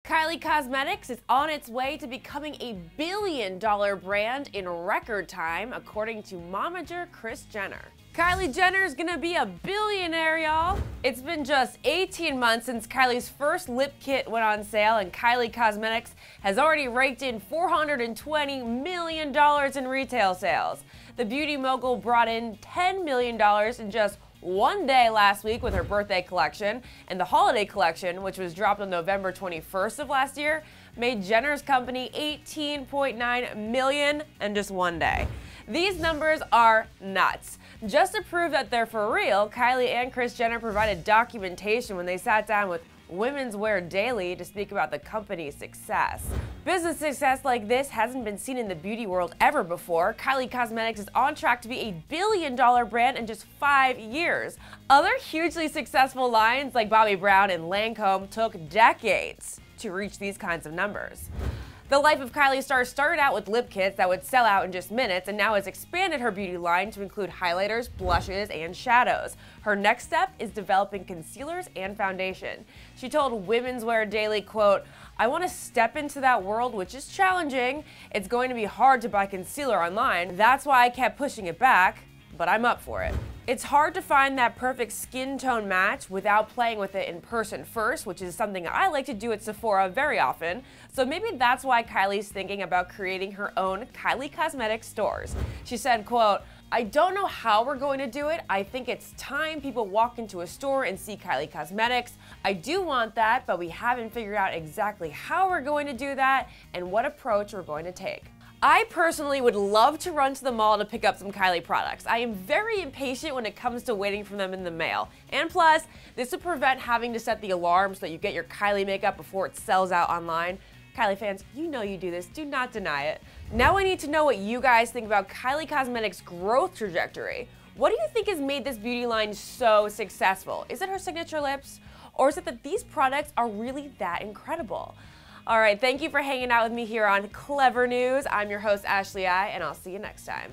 Kylie Cosmetics is on its way to becoming a billion-dollar brand in record time, according to momager Kris Jenner. Kylie Jenner is gonna be a billionaire, y'all. It's been just 18 months since Kylie's first lip kit went on sale, and Kylie Cosmetics has already raked in $420 million in retail sales. The beauty mogul brought in $10 million in just one day last week with her birthday collection, and the holiday collection, which was dropped on November 21st of last year, made Jenner's company $18.9 million in just one day. These numbers are nuts. Just to prove that they're for real, Kylie and Kris Jenner provided documentation when they sat down with Women's Wear Daily to speak about the company's success. Business success like this hasn't been seen in the beauty world ever before. Kylie Cosmetics is on track to be a billion-dollar brand in just 5 years. Other hugely successful lines like Bobbi Brown and Lancome took decades to reach these kinds of numbers. The life of Kylie star started out with lip kits that would sell out in just minutes, and now has expanded her beauty line to include highlighters, blushes, and shadows. Her next step is developing concealers and foundation. She told Women's Wear Daily, quote, "I want to step into that world, which is challenging. It's going to be hard to buy concealer online. That's why I kept pushing it back, but I'm up for it." It's hard to find that perfect skin tone match without playing with it in person first, which is something I like to do at Sephora very often. So maybe that's why Kylie's thinking about creating her own Kylie Cosmetics stores. She said, quote, "I don't know how we're going to do it. I think it's time people walk into a store and see Kylie Cosmetics. I do want that, but we haven't figured out exactly how we're going to do that and what approach we're going to take." I personally would love to run to the mall to pick up some Kylie products. I am very impatient when it comes to waiting for them in the mail. And plus, this would prevent having to set the alarm so that you get your Kylie makeup before it sells out online. Kylie fans, you know you do this. Do not deny it. Now I need to know what you guys think about Kylie Cosmetics' growth trajectory. What do you think has made this beauty line so successful? Is it her signature lips? Or is it that these products are really that incredible? All right, thank you for hanging out with me here on Clevver News. I'm your host, Ashley I, and I'll see you next time.